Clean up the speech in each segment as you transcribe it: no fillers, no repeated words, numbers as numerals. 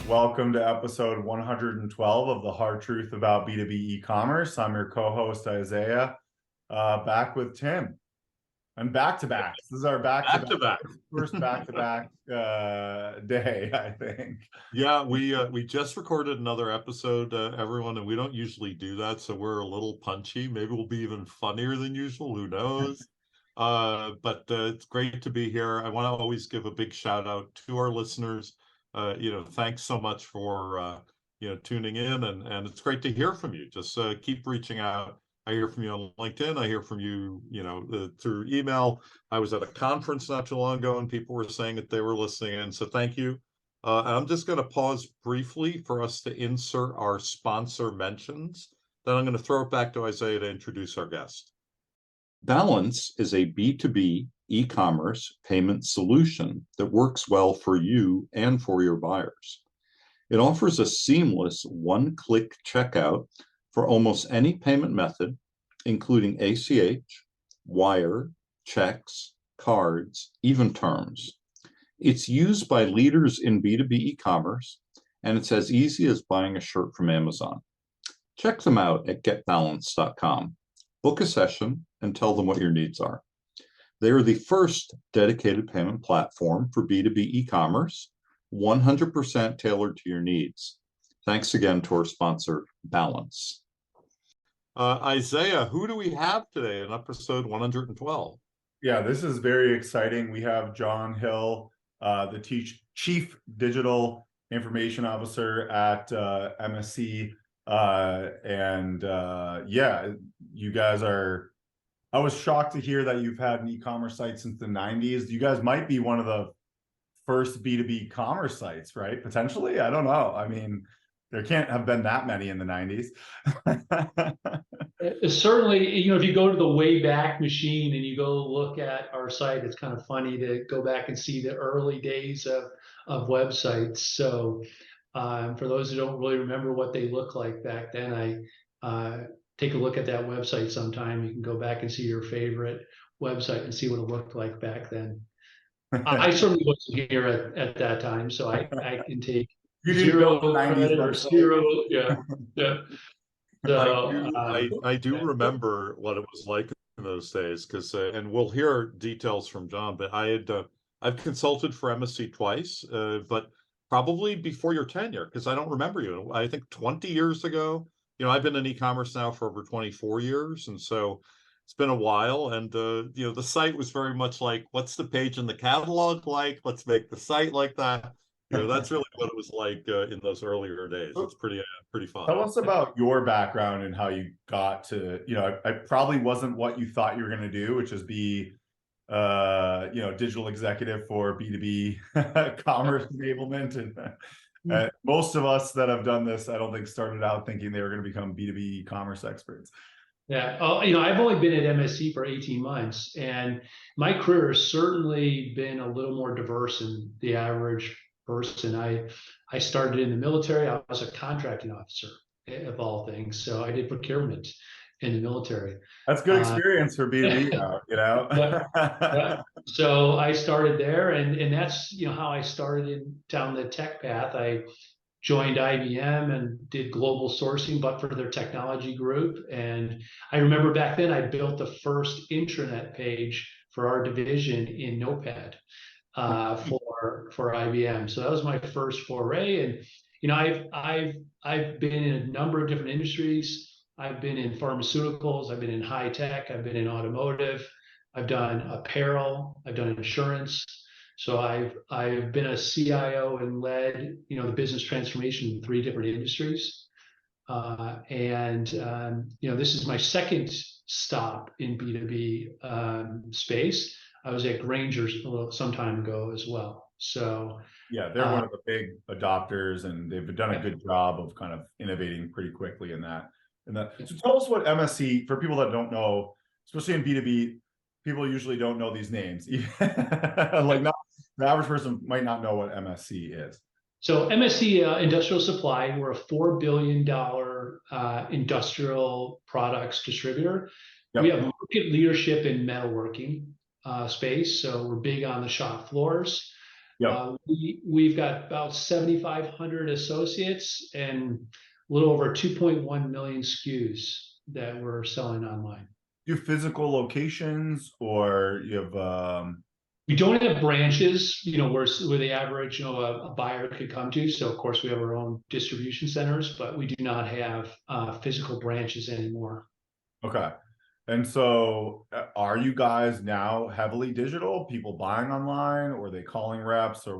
Welcome to episode 112 of the Hard Truth About B2B e-commerce. I'm your co-host, Isaiah, back with Tim. And back-to-back. This is our back-to-back. First back-to-back day, I think. Yeah, we just recorded another episode, everyone, and we don't usually do that, so we're a little punchy. Maybe we'll be even funnier than usual, who knows? But it's great to be here. I want to always give a big shout out to our listeners. Thanks so much for tuning in, and it's great to hear from you. Just keep reaching out. I hear from you on LinkedIn. I hear from you, through email. I was at a conference not too long ago, and people were saying that they were listening in. So thank you. I'm just going to pause briefly for us to insert our sponsor mentions. Then I'm going to throw it back to Isaiah to introduce our guest. Balance is a B2B e-commerce payment solution that works well for you and for your buyers. It offers a seamless one-click checkout for almost any payment method, including ACH, wire, checks, cards, even terms. It's used by leaders in B2B e-commerce, and it's as easy as buying a shirt from Amazon. Check them out at getbalance.com. Book a session and tell them what your needs are. They are the first dedicated payment platform for B2B e-commerce, 100% tailored to your needs. Thanks again to our sponsor, Balance. Isaiah, who do we have today in episode 112? Yeah, this is very exciting. We have John Hill, the Chief Digital Information Officer at MSC. You guys are... I was shocked to hear that you've had an e-commerce site since the 90s. You guys might be one of the first B2B commerce sites, right? Potentially. I don't know. I mean, there can't have been that many in the 90s. Certainly, if you go to the Wayback Machine and you go look at our site, it's kind of funny to go back and see the early days of websites. So for those who don't really remember what they look like back then, I take a look at that website sometime. You can go back and see your favorite website and see what it looked like back then. I certainly wasn't here at that time, so I can take zero credit or zero. Yeah. So, I do remember what it was like in those days, because and we'll hear details from John. But I've consulted for MSC twice, but probably before your tenure, because I don't remember you. I think 20 years ago. I've been in e-commerce now for over 24 years, and so it's been a while. And the site was very much like, what's the page in the catalog like? Let's make the site like that. That's really what it was like in those earlier days. It's pretty fun. Tell us about your background and how you got to, I probably wasn't what you thought you were going to do, which is be, digital executive for B2B commerce enablement. And most of us that have done this, I don't think started out thinking they were going to become B2B commerce experts. Yeah. I've only been at MSC for 18 months, and my career has certainly been a little more diverse than the average person. I started in the military. I was a contracting officer, of all things. So I did procurement in the military. That's good experience for B2B now, Yeah. So I started there, and that's how I started down the tech path. I joined IBM and did global sourcing, but for their technology group. And I remember back then I built the first intranet page for our division in Notepad for IBM. So that was my first foray. And I've been in a number of different industries. I've been in pharmaceuticals, I've been in high tech, I've been in automotive, I've done apparel, I've done insurance. So I've been a CIO and led the business transformation in 3 different industries. This is my second stop in B2B space. I was at Grainger some time ago as well. So yeah, they're one of the big adopters, and they've done a good job of kind of innovating pretty quickly in that. So tell us what MSC, for people that don't know, especially in B2B, people usually don't know these names. Like, not the average person might not know what MSC is. So MSC Industrial Supply, we're a $4 billion industrial products distributor. We have market leadership in metalworking space, so we're big on the shop floors. We've got about 7,500 associates and a little over 2.1 million SKUs that we're selling online. You have physical locations, or you have we don't have branches, where the average, a buyer could come to. So of course we have our own distribution centers, but we do not have physical branches anymore. Okay. And so are you guys now heavily digital? People buying online, or are they calling reps, or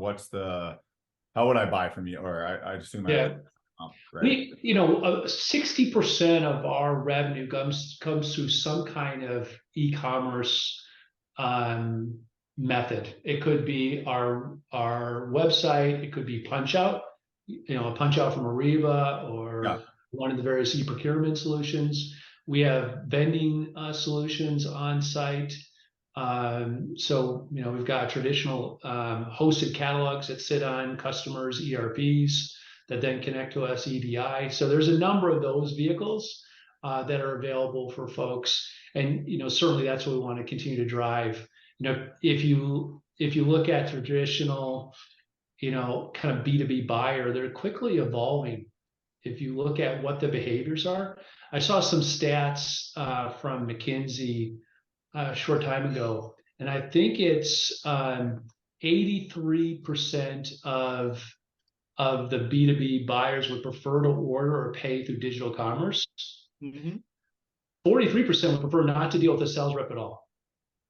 how would I buy from you? Or I assume right? 60% of our revenue comes through some kind of e-commerce method. It could be our website, it could be punch out, a punch out from Ariba or one of the various e-procurement solutions. We have vending solutions on site. So we've got traditional hosted catalogs that sit on customers' ERPs that then connect to us EDI. So there's a number of those vehicles that are available for folks, and certainly that's what we want to continue to drive. If you look at traditional, kind of B2B buyer, they're quickly evolving. If you look at what the behaviors are, I saw some stats from McKinsey a short time ago, and I think it's 83% of the B2B buyers would prefer to order or pay through digital commerce. 43% would prefer not to deal with a sales rep at all.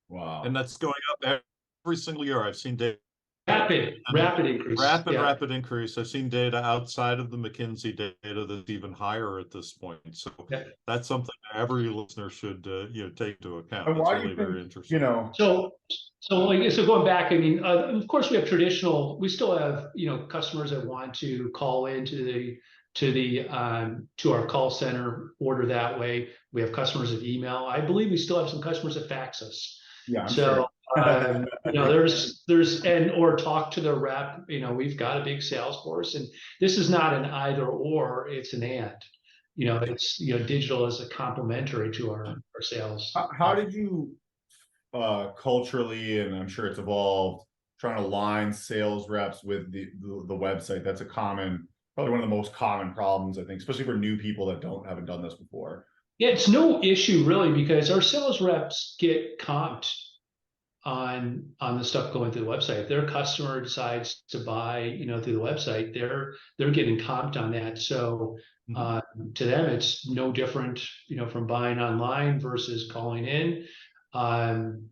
Wow. And that's going up every single year. I've seen data. Rapid increase. Rapid increase. I've seen data outside of the McKinsey data that's even higher at this point. So that's something that every listener should take into account. And it's why really do you think, very interesting. So going back, I mean, of course we have traditional. We still have customers that want to call into our call center, order that way. We have customers that email. I believe we still have some customers that fax us. Yeah, I'm sure. There's or talk to the rep. We've got a big sales force, and this is not an either or, it's an and. It's digital as a complementary to our sales. How did you culturally, and I'm sure it's evolved, trying to align sales reps with the website? That's probably one of the most common problems, I think, especially for new people that haven't done this before. Yeah, it's no issue really, because our sales reps get comped on the stuff going through the website. If their customer decides to buy, through the website, they're getting comped on that. So to them, it's no different, from buying online versus calling in. And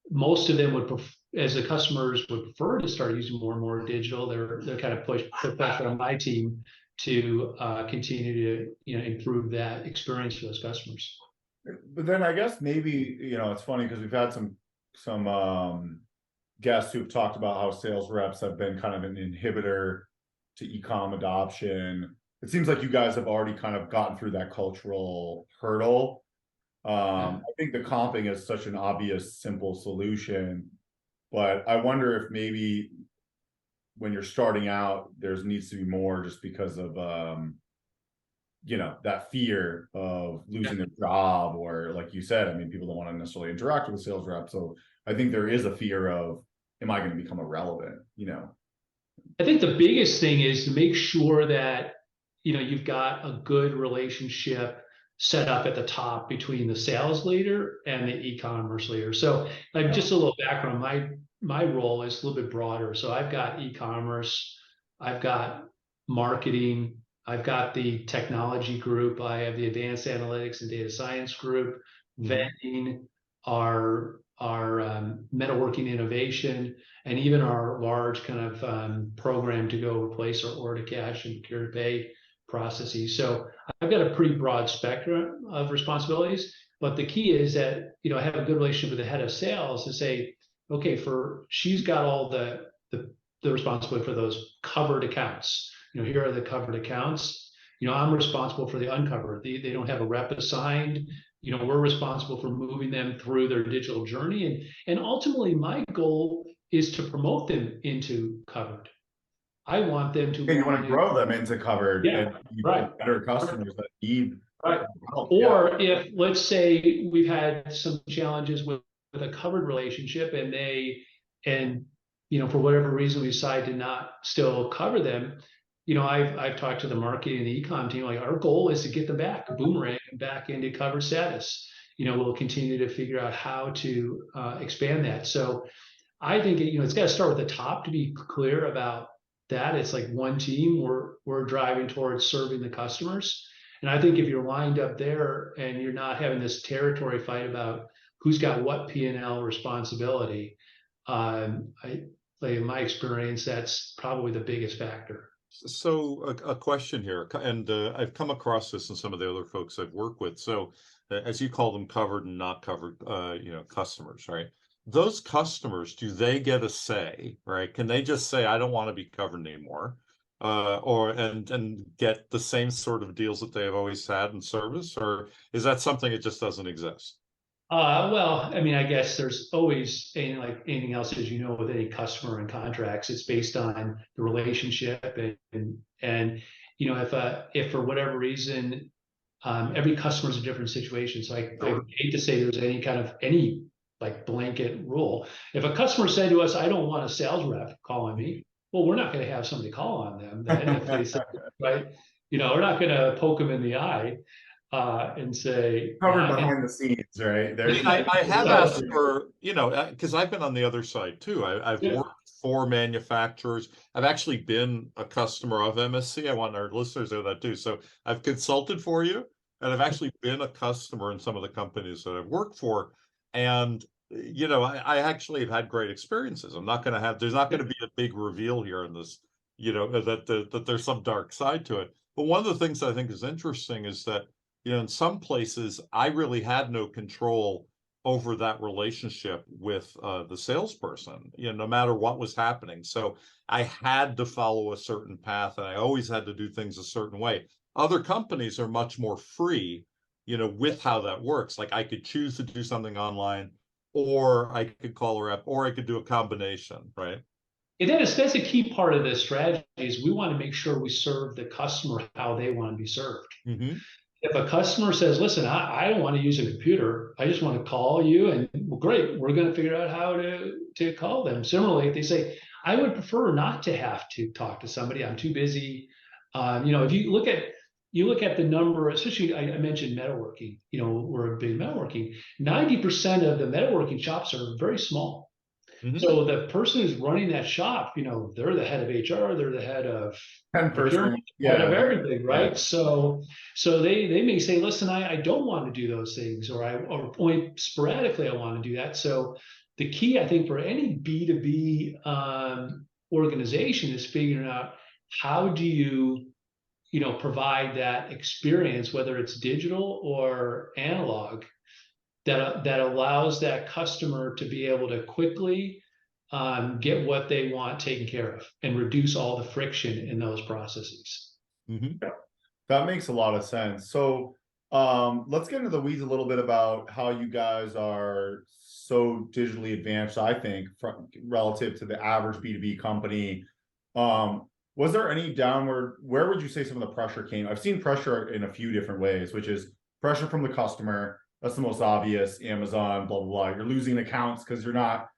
most of them as the customers would prefer to start using more and more digital, they're kind of put pressure on my team to continue to improve that experience for those customers. But then I guess maybe it's funny because we've had some guests who've talked about how sales reps have been kind of an inhibitor to e-com adoption. It seems like you guys have already kind of gotten through that cultural hurdle. I think the comping is such an obvious, simple solution, but I wonder if maybe when you're starting out, there needs to be more, just because of that fear of losing their job, or like you said, I mean, people don't want to necessarily interact with a sales rep. So I think there is a fear of, am I going to become irrelevant? I think the biggest thing is to make sure that you've got a good relationship set up at the top between the sales leader and the e-commerce leader. So just a little background, my role is a little bit broader. So I've got e-commerce, I've got marketing, I've got the technology group, I have the advanced analytics and data science group, vending, our metalworking innovation, and even our large kind of program to go replace our order to cash and procure to pay processes. So I've got a pretty broad spectrum of responsibilities, but the key is that I have a good relationship with the head of sales to say, okay, she's got all the responsibility for those covered accounts. Here are the covered accounts. I'm responsible for the uncovered. They don't have a rep assigned. We're responsible for moving them through their digital journey, and ultimately my goal is to promote them into covered. I want them to. You want to grow them into covered, and right. better customers that need Right. Oh, yeah. Or if, let's say, we've had some challenges with a covered relationship, and for whatever reason we decide to not still cover them. I've talked to the marketing and the e-com team, like our goal is to get them back, boomerang back into cover status. We'll continue to figure out how to expand that. So I think it's got to start with the top, to be clear about that. It's like one team. We're driving towards serving the customers. And I think if you're lined up there and you're not having this territory fight about who's got what P&L responsibility, like in my experience, that's probably the biggest factor. So a question here, and I've come across this in some of the other folks I've worked with. So as you call them, covered and not covered, customers, right? Those customers, do they get a say, right? Can they just say, I don't want to be covered anymore? And get the same sort of deals that they have always had in service, or is that something that just doesn't exist? Well, I mean, I guess there's always like anything else, as with any customer and contracts, it's based on the relationship, and if for whatever reason, every customer is a different situation. So I hate to say there's any like blanket rule. If a customer said to us, I don't want a sales rep calling me, well, we're not going to have somebody call on them then if they say, right? We're not going to poke them in the eye and say, Covered behind the scenes, right? I have asked for, because I've been on the other side too. I've worked for manufacturers. I've actually been a customer of MSC. I want our listeners to know that too. So I've consulted for you, and I've actually been a customer in some of the companies that I've worked for. And, I actually have had great experiences. There's not going to be a big reveal here in this, that there's some dark side to it. But one of the things I think is interesting is that, in some places, I really had no control over that relationship with the salesperson, no matter what was happening. So I had to follow a certain path, and I always had to do things a certain way. Other companies are much more free, with how that works. Like I could choose to do something online, or I could call a rep, or I could do a combination, right? And that's a key part of this strategy is we want to make sure we serve the customer how they want to be served. Mm-hmm. If a customer says, listen, I don't want to use a computer, I just want to call you, and well, great, we're going to figure out how to call them. Similarly, if they say, I would prefer not to have to talk to somebody, I'm too busy. If you look at the number, especially I mentioned metalworking, we're a big metalworking, 90% of the metalworking shops are very small. Mm-hmm. So the person who's running that shop, they're the head of HR, they're the head of head of everything, right? Yeah. So they may say, listen, I don't want to do those things, or only sporadically I want to do that. So the key, I think, for any B2B organization is figuring out how do you provide that experience, whether it's digital or analog, that allows that customer to be able to quickly get what they want taken care of and reduce all the friction in those processes. Mm-hmm. Yeah. That makes a lot of sense. So let's get into the weeds a little bit about how you guys are so digitally advanced, I think, relative to the average B2B company. Was there any where would you say some of the pressure came? I've seen pressure in a few different ways, which is pressure from the customer. That's the most obvious. Amazon, blah, blah, blah. You're losing accounts because you're not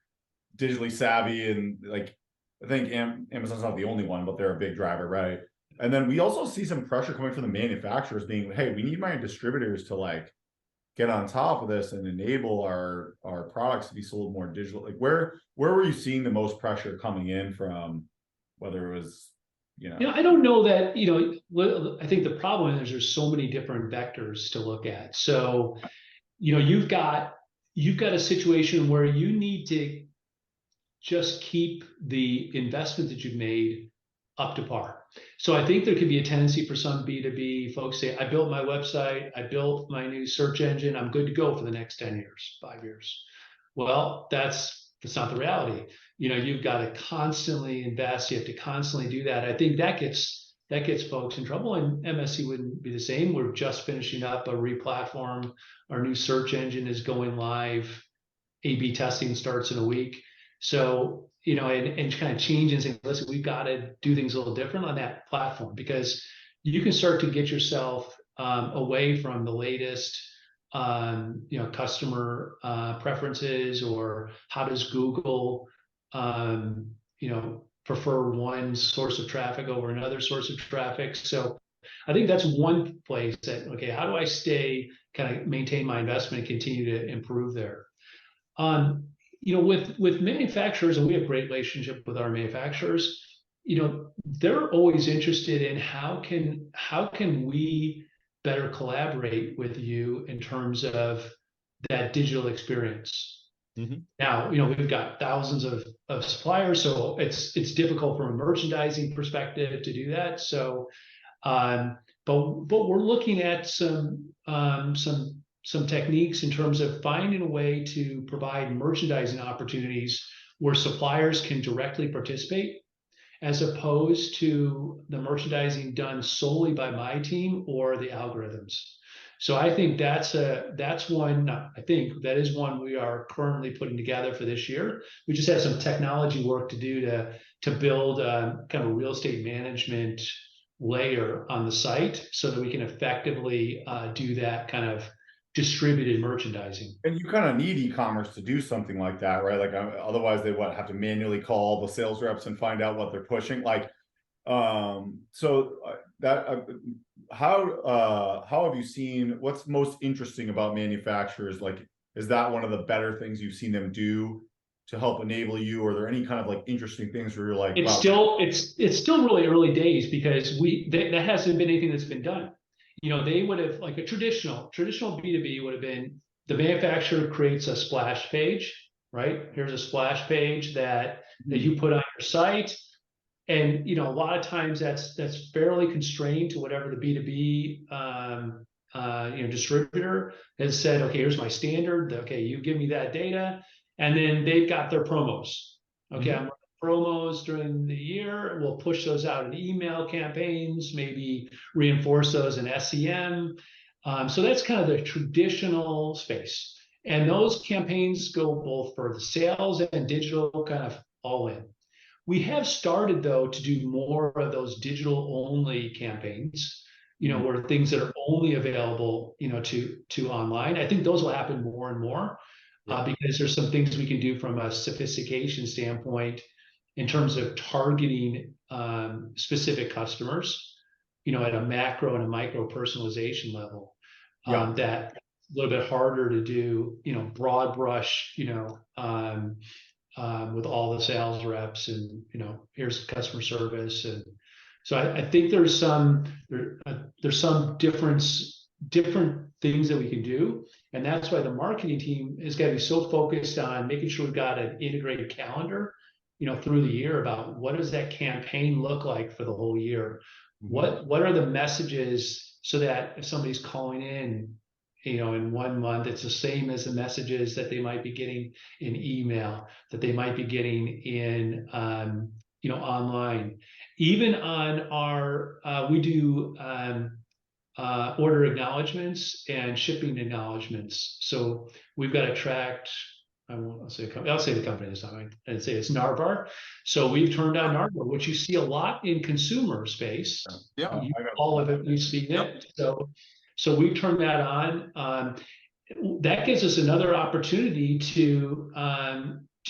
digitally savvy. And like, I think Amazon's not the only one, but they're a big driver, right? And then we also see some pressure coming from the manufacturers being, hey, we need my distributors to like get on top of this and enable our products to be sold more digital. Like where were you seeing the most pressure coming in from, whether it was, I don't know that, I think the problem is there's so many different vectors to look at. So, you've got a situation where you need to just keep the investment that you've made up to par. So I think there could be a tendency for some B2B folks say, I built my website, I built my new search engine, I'm good to go for the next 10 years, 5 years. Well, that's not the reality. You've got to constantly invest. You have to constantly do that. I think that gets folks in trouble, and MSC wouldn't be the same. We're just finishing up a replatform. Our new search engine is going live. A/B testing starts in a week. So, and kind of change and say, listen, we've got to do things a little different on that platform, because you can start to get yourself away from the latest customer preferences, or how does Google prefer one source of traffic over another source of traffic. So I think that's one place that, okay, how do I stay, kind of maintain my investment and continue to improve there? With manufacturers, and we have a great relationship with our manufacturers, they're always interested in how can we better collaborate with you in terms of that digital experience. Mm-hmm. Now, we've got thousands of suppliers, so it's difficult from a merchandising perspective to do that. So, but we're looking at some techniques in terms of finding a way to provide merchandising opportunities where suppliers can directly participate, as opposed to the merchandising done solely by my team or the algorithms. So I think that is one we are currently putting together for this year. We just have some technology work to do to build kind of a real estate management layer on the site so that we can effectively do that kind of distributed merchandising. And you kind of need e-commerce to do something like that, right? Like otherwise they have to manually call the sales reps and find out what they're pushing. Like, how have you seen, what's most interesting about manufacturers? Like, is that one of the better things you've seen them do to help enable you? Or are there any kind of like interesting things where you're like, it's still really early days, because that hasn't been anything that's been done. They would have, like, a traditional B2B would have been, the manufacturer creates a splash page, right? Here's a splash page that you put on your site. And, a lot of times that's fairly constrained to whatever the B2B, distributor has said, okay, here's my standard. Okay, you give me that data. And then they've got their promos. Okay, I'm running promos during the year. We'll push those out in email campaigns, maybe reinforce those in SEM. So that's kind of the traditional space. And those campaigns go both for the sales and digital, kind of all in. We have started, though, to do more of those digital only campaigns, where things that are only available, to online. I think those will happen more and more, because there's some things we can do from a sophistication standpoint in terms of targeting specific customers, at a macro and a micro personalization level. That's a little bit harder to do, broad brush, with all the sales reps, and here's customer service. And so I think there's some different things that we can do, and that's why the marketing team has got to be so focused on making sure we've got an integrated calendar, through the year, about what does that campaign look like for the whole year. What are the messages, so that if somebody's calling in, in 1 month, it's the same as the messages that they might be getting in email, that they might be getting in, online. Even on our, we do order acknowledgements and shipping acknowledgements. So we've got tracked, I'll say the company this time. I'd say it's Narvar. So we've turned on Narvar, which you see a lot in consumer space. Yeah, all of it, you've seen it. So we turned that on. That gives us another opportunity to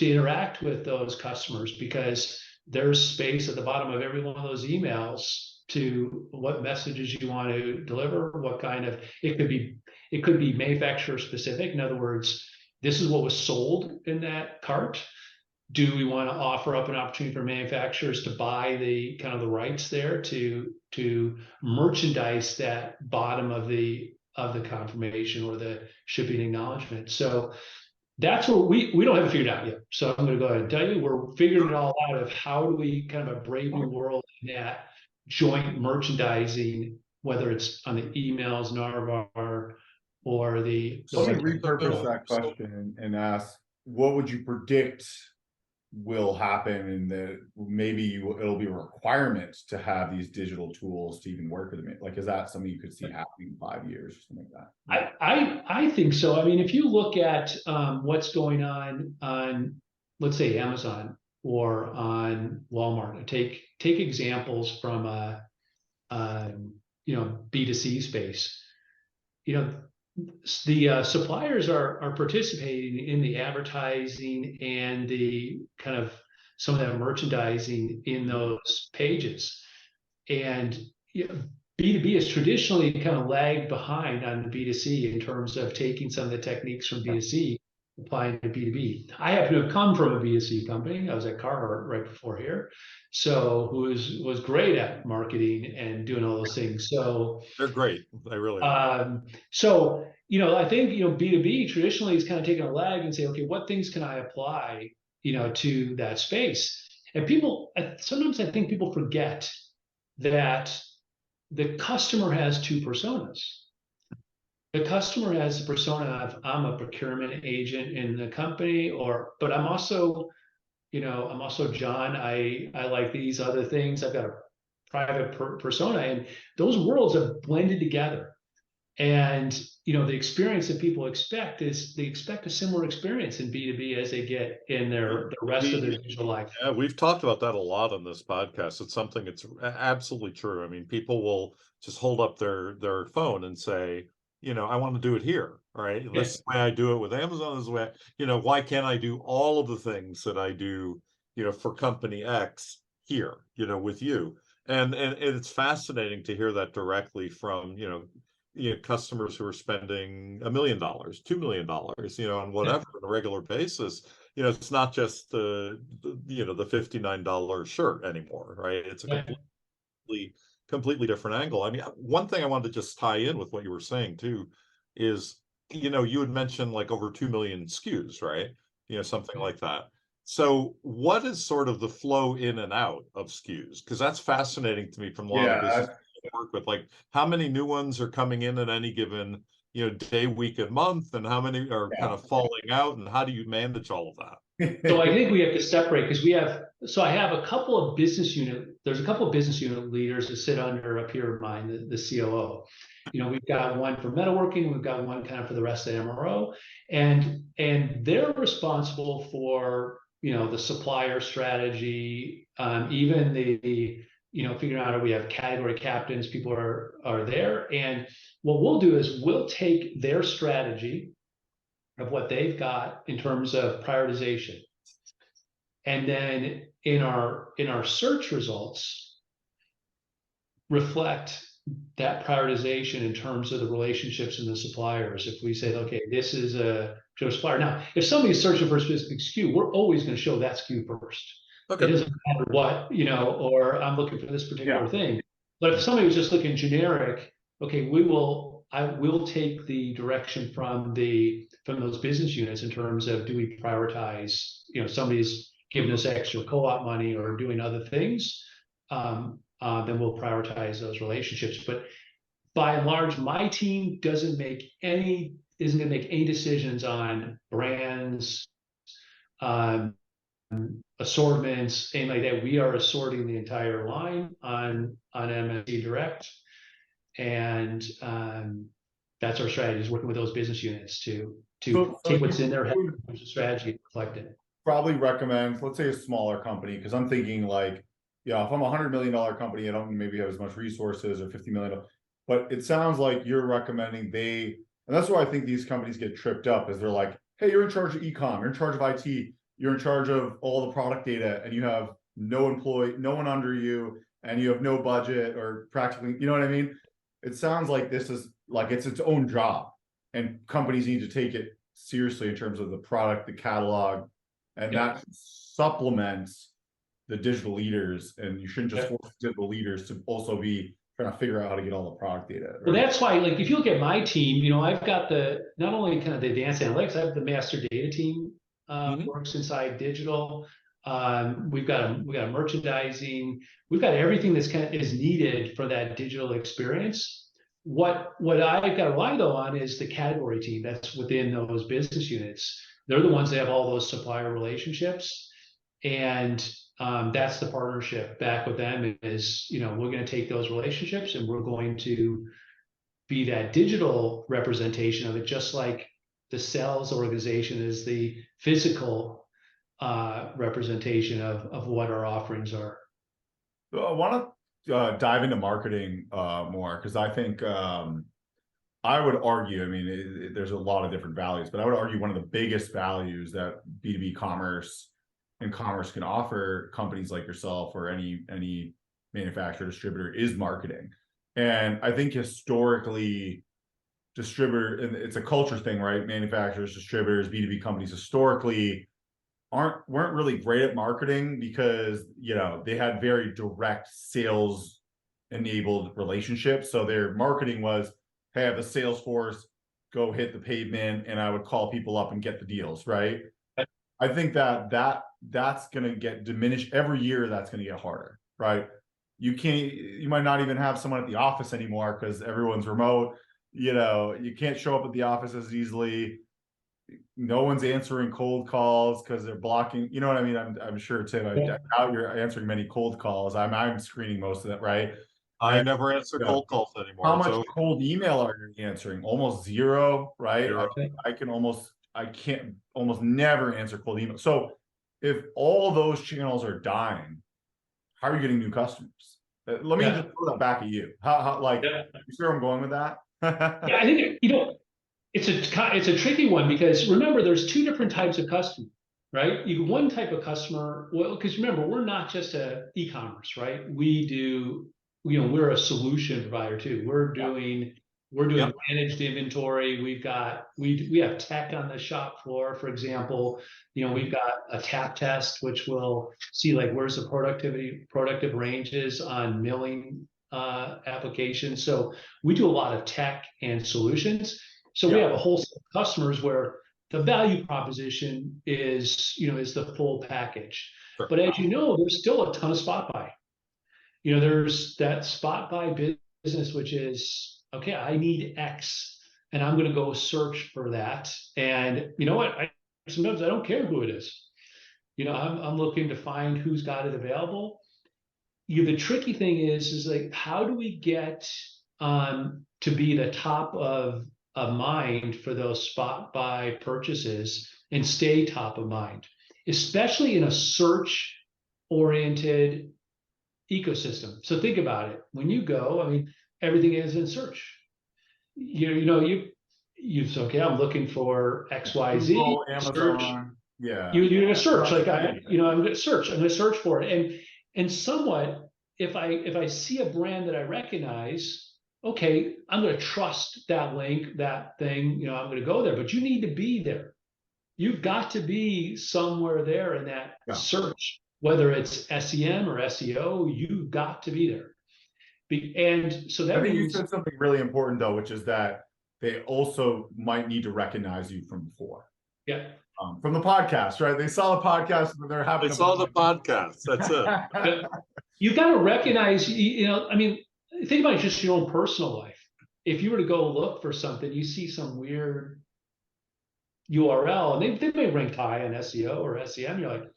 interact with those customers, because there's space at the bottom of every one of those emails to what messages you want to deliver, what kind of, it could be manufacturer specific. In other words, this is what was sold in that cart. Do we want to offer up an opportunity for manufacturers to buy the kind of the rights there to merchandise that bottom of the confirmation or the shipping acknowledgement? So that's what we don't have it figured out yet. So I'm going to go ahead and tell you, we're figuring it all out of how do we kind of a brave new world in that joint merchandising, whether it's on the emails, Narvar, or the. Let me repurpose that question and ask, what would you predict will happen, and that maybe it'll be a requirement to have these digital tools to even work with them? Like, is that something you could see happening in 5 years or something like that? I think so. I mean, if you look at what's going on, let's say, Amazon or on Walmart, take examples from B2C space. The suppliers are participating in the advertising and the kind of some of that merchandising in those pages. And B2B has traditionally kind of lagged behind on the B2C in terms of taking some of the techniques from B2C, applying to B2B. I happen to have come from a B2C company. I was at Carhartt right before here, so who was great at marketing and doing all those things. So they're great. They really are. So I think B2B traditionally is kind of taking a lag and say, okay, what things can I apply to that space? And sometimes I think people forget that the customer has two personas. The customer has the persona of I'm a procurement agent in the company, but I'm also John. I like these other things. I've got a private persona, and those worlds have blended together. And the experience that people expect is they expect a similar experience in B2B as they get in the rest of their digital life. Yeah, we've talked about that a lot on this podcast. It's something that's absolutely true. I mean, people will just hold up their phone and say, I want to do it here, right? Yeah. This is the way I do it with Amazon. This is the way, why can't I do all of the things that I do, for company X here, with you? And it's fascinating to hear that directly from, customers who are spending $1 million, $2 million, on whatever on a regular basis. It's not just the $59 shirt anymore, right? It's a completely different angle. I mean, one thing I wanted to just tie in with what you were saying too is, you had mentioned like over 2 million SKUs, right? Something like that. So what is sort of the flow in and out of SKUs? Because that's fascinating to me from a lot of business I work with. Like, how many new ones are coming in at any given day, week, and month, and how many are kind of falling out, and how do you manage all of that? So I think we have to separate because I have a couple of business unit leaders that sit under up here of mine, the COO. We've got one for metalworking, we've got one kind of for the rest of the MRO, and they're responsible for the supplier strategy, even the figuring out if we have category captains, people are there. And what we'll do is we'll take their strategy of what they've got in terms of prioritization. And then in our search results, reflect that prioritization in terms of the relationships and the suppliers. If we say, okay, this is a supplier. Now, if somebody's searching for a specific SKU, we're always going to show that SKU first. Okay. It doesn't matter what, or I'm looking for this particular thing. But if somebody was just looking generic, okay, I will take the direction from those business units in terms of, do we prioritize, somebody's giving us extra co-op money or doing other things, then we'll prioritize those relationships. But by and large, my team isn't going to make any decisions on brands, assortments, anything like that. We are assorting the entire line on MSC Direct. And that's our strategy, is working with those business units to take what's in their head, use the strategy, and reflect it. Probably recommend, let's say, a smaller company, because I'm thinking like, if I'm a $100 million company, I don't maybe have as much resources, or $50 million, but it sounds like you're recommending and that's why I think these companies get tripped up, is they're like, hey, you're in charge of e-com, you're in charge of IT, you're in charge of all the product data, and you have no one under you, and you have no budget, or practically, you know what I mean? It sounds like this is like it's its own job, and companies need to take it seriously in terms of the product, the catalog, and that supplements the digital leaders. And you shouldn't just force digital leaders to also be trying to figure out how to get all the product data. Right? Well, that's why, like, if you look at my team, I've got not only kind of the advanced analytics, I have the master data team works inside digital. We've got a merchandising. We've got everything that's is needed for that digital experience. What I've got to rely though on is the category team that's within those business units. They're the ones that have all those supplier relationships, and that's the partnership back with them. Is we're going to take those relationships and we're going to be that digital representation of it, just like the sales organization is the physical representation of what our offerings are. So I want to dive into marketing more, because I think I would argue, I mean, there's a lot of different values, but I would argue one of the biggest values that B2B commerce and commerce can offer companies like yourself or any manufacturer distributor is marketing. And I think historically, distributor, and it's a culture thing, right? Manufacturers, distributors, B2B companies historically weren't really great at marketing because, you know, they had very direct sales enabled relationships. So their marketing was, hey, I have a sales force, go hit the pavement, and I would call people up and get the deals, right? I think that's going to get diminished every year. That's going to get harder, right? You might not even have someone at the office anymore because everyone's remote. You know, you can't show up at the office as easily. No one's answering cold calls because they're blocking. You know what I mean? I'm sure, Tim. I doubt you're answering many cold calls. I'm screening most of that, right? I never answer cold calls anymore. How much cold email are you answering? Almost zero, right? Zero. I can't almost never answer cold email. So if all those channels are dying, how are you getting new customers? Let me just throw that back at you. How like, you see where I'm going with that? I think, you know, it's a tricky one because remember, there's two different types of customer, right? One type of customer, well, because remember, we're not just a e-commerce, right? We do, you know, we're a solution provider too. We're doing managed inventory. We have tech on the shop floor, for example. You know, we've got a tap test, which will see like where's the productive ranges on milling applications. So we do a lot of tech and solutions. So we have a whole set of customers where the value proposition is, you know, is the full package. Sure. But as you know, there's still a ton of spot buy. You know, there's that spot buy business, which is, okay, I need X and I'm going to go search for that. And you know what? Sometimes I don't care who it is. You know, I'm looking to find who's got it available. The tricky thing is like, how do we get to be the top of mind for those spot buy purchases and stay top of mind, especially in a search oriented ecosystem. So think about it. When you go, I mean, everything is in search. You say, okay, I'm looking for XYZ. Google, Amazon. Yeah. You're gonna search, like I'm gonna search for it. And somewhat, if I see a brand that I recognize, okay, I'm going to trust that link, that thing, you know, I'm going to go there, but you need to be there. You've got to be somewhere there in that search, whether it's SEM or SEO, you've got to be there. And so that I think means you said something really important though, which is that they also might need to recognize you from before. Yeah. From the podcast, right? They saw the podcast, but they're having. They saw the podcast. That's it. You've got to recognize, you know, I mean, think about just your own personal life. If you were to go look for something, you see some weird URL, and they may rank high on SEO or SEM. You're like,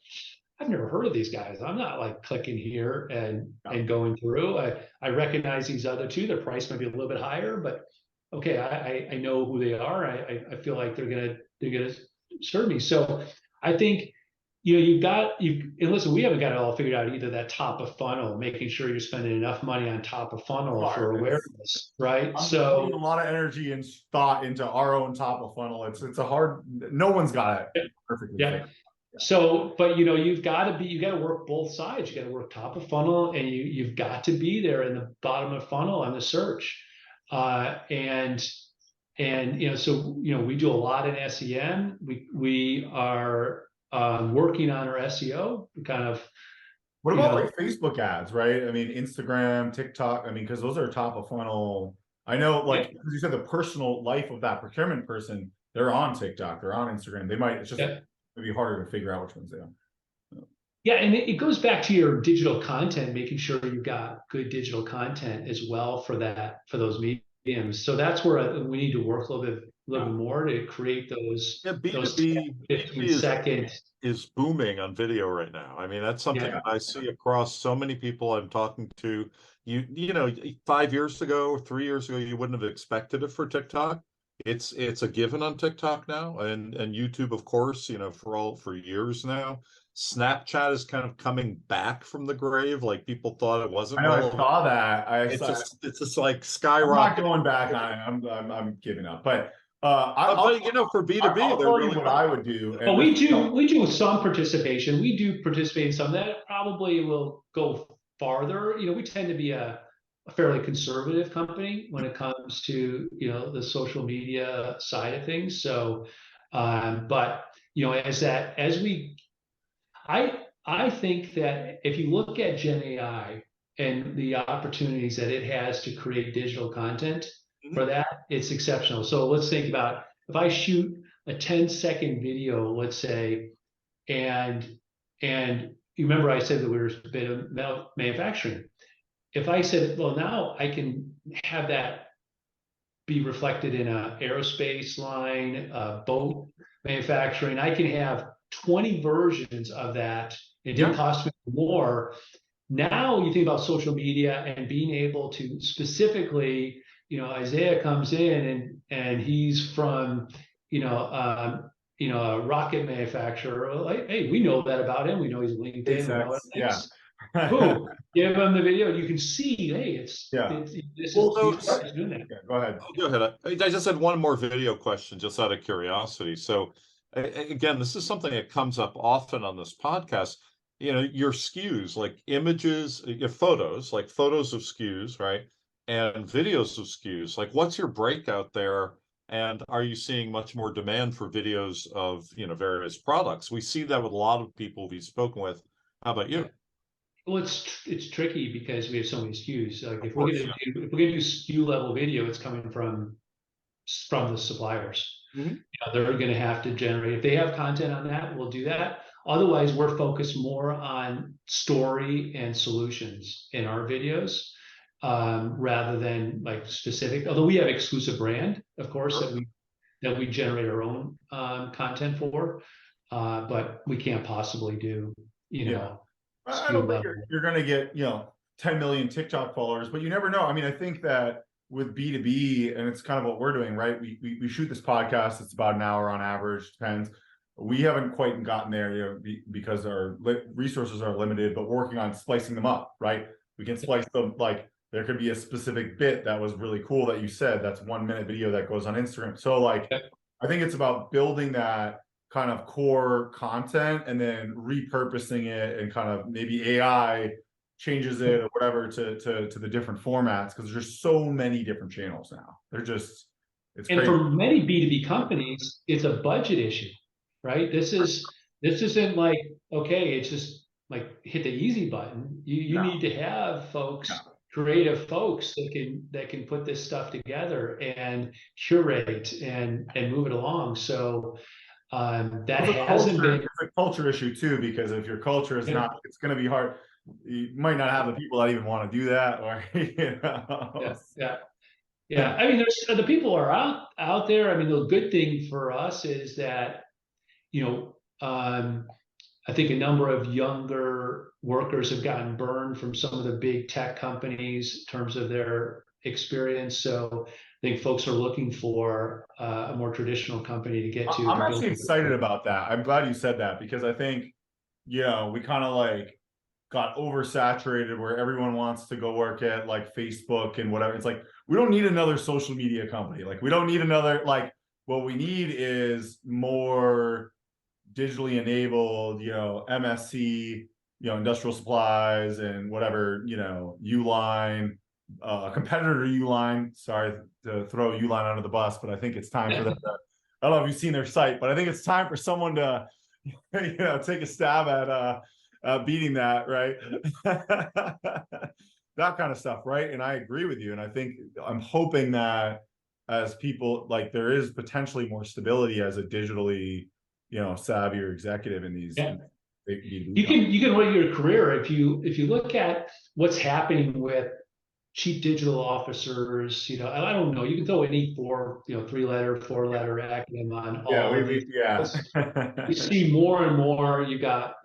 I've never heard of these guys. I'm not like clicking here and going through. I recognize these other two. Their price might be a little bit higher, but okay, I know who they are. I feel like they're gonna serve me. So I think, you know, and listen, we haven't got it all figured out either. That top of funnel, making sure you're spending enough money on top of funnel for awareness, right? I'm putting a lot of energy and thought into our own top of funnel. It's a hard. No one's got it perfectly. Yeah. So, but you know, you got to work both sides. You got to work top of funnel, and you've got to be there in the bottom of funnel on the search, and you know, so you know, we do a lot in SEM. We are working on our SEO, kind of. What about like Facebook ads, right? I mean, Instagram, TikTok. I mean, because those are top of funnel. I know, like you said, the personal life of that procurement person, they're on TikTok, they're on Instagram. They might. It's just maybe harder to figure out which ones they are. Yeah, and it goes back to your digital content, making sure you've got good digital content as well for those mediums. So that's where we need to work a little bit more to create those. Yeah, B2B 15-second is booming on video right now. I mean, that's something I see across so many people I'm talking to. You know, 5 years ago, 3 years ago, you wouldn't have expected it for TikTok. it's a given on TikTok now, and YouTube, of course, you know, for years now. Snapchat is kind of coming back from the grave, like people thought it wasn't I know, I relevant. saw that. It's just like I'm not skyrocketing. going back on it. I'm giving up. But But you know, for B2B, I'll they're tell you really what I would do. But And this, we do some participation. We do participate in some that probably will go farther. You know, we tend to be a fairly conservative company when it comes to, you know, the social media side of things. So, but you know, I think that if you look at Gen AI and the opportunities that it has to create digital content for that, it's exceptional. So let's think about if I shoot a 10-second video, let's say, and you remember I said that we were a bit of manufacturing. If I said, well, now I can have that be reflected in a aerospace line, boat manufacturing, I can have 20 versions of that. It didn't cost me more. Now you think about social media and being able to specifically, you know, Isaiah comes in and he's from, a rocket manufacturer. Like, hey, we know that about him. We know he's LinkedIn. We know it. Boom, give him the video. You can see, hey, this is doing that. Go ahead. Go ahead. I just had one more video question, just out of curiosity. So, again, this is something that comes up often on this podcast. You know, your SKUs, like images, photos, like photos of SKUs, right? And videos of SKUs. Like, what's your breakout there? And are you seeing much more demand for videos of, you know, various products? We see that with a lot of people we've spoken with. How about you? Well, it's tricky because we have so many SKUs. Like if we're gonna do SKU level video, it's coming from the suppliers. Mm-hmm. You know, they're going to have to generate. If they have content on that, we'll do that. Otherwise, we're focused more on story and solutions in our videos, rather than like specific. Although we have exclusive brand, of course, that we generate our own content for, but we can't possibly do, you know. I don't think you're going to get, 10 million TikTok followers, but you never know. I mean, I think that with B2B, and it's kind of what we're doing, right? We shoot this podcast. It's about an hour on average, depends. We haven't quite gotten there, because our resources are limited, but we're working on splicing them up, right? We can splice them, like there could be a specific bit that was really cool that you said, that's 1 minute video that goes on Instagram. So like, I think it's about building that kind of core content and then repurposing it, and kind of maybe AI changes it or whatever to the different formats, because there's so many different channels now. It's and crazy. For many B2B companies, it's a budget issue, right? This isn't like, okay, it's just like hit the easy button. You need to have folks, creative folks that can put this stuff together and curate and move it along. So that hasn't been. It's a culture issue too, because if your culture is not, it's going to be hard. You might not have the people that even want to do that, or Yeah. I mean, there's the people are out there. I mean, the good thing for us is that, I think a number of younger workers have gotten burned from some of the big tech companies in terms of their experience. So I think folks are looking for a more traditional company to get to. I'm actually excited about that. I'm glad you said that, because I think, we kind of like got oversaturated where everyone wants to go work at like Facebook and whatever. It's like, we don't need another social media company. Like, we don't need another, like, what we need is more digitally enabled, MSC, Industrial Supplies and whatever, Uline, competitor Uline. Sorry to throw Uline under the bus, but I think it's time for them to, I don't know if you've seen their site, but I think it's time for someone to, take a stab at beating that, right? That kind of stuff, right? And I agree with you. And I think I'm hoping that as people, like, there is potentially more stability as a digitally, savvier executive in these. You can run your career if you look at what's happening with chief digital officers. I don't know. You can throw any 3-letter, 4-letter acronym on all of these. You see more and more. You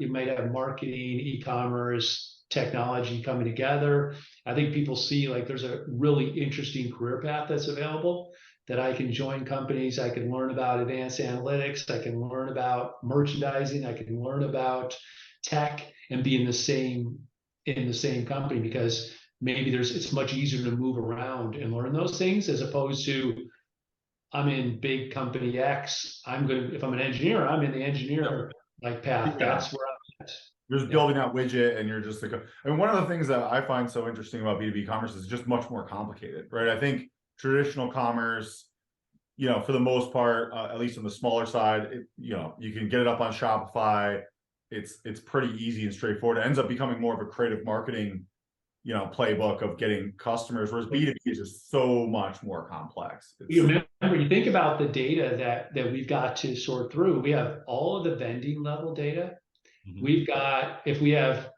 might have marketing, e-commerce, technology coming together. I think people see like there's a really interesting career path that's available that I can join companies, I can learn about advanced analytics, I can learn about merchandising, I can learn about tech and be in the same company, because maybe it's much easier to move around and learn those things, as opposed to I'm in big company X. If I'm an engineer, I'm in the engineer like path. Yeah. That's where I'm at. You're just building that widget, and you're just like, I mean, one of the things that I find so interesting about B2B commerce is just much more complicated, right? I think traditional commerce, you know, for the most part, at least on the smaller side, you know, you can get it up on Shopify. It's pretty easy and straightforward. It ends up becoming more of a creative marketing, you know, playbook of getting customers, whereas B2B is just so much more complex. You remember, you think about the data that we've got to sort through. We have all of the vending level data. We've got, if we have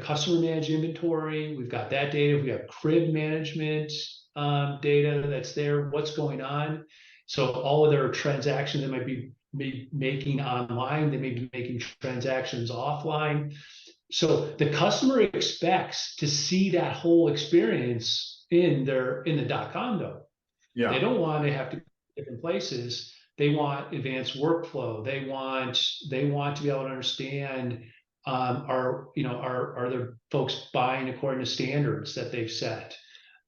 customer managed inventory, we've got that data. If we have crib management data that's there, what's going on. So all of their transactions that might be making online, they may be making transactions offline. So the customer expects to see that whole experience in the .com though. Yeah. They don't want to have to go to different places. They want advanced workflow. They want to be able to understand, are there folks buying according to standards that they've set?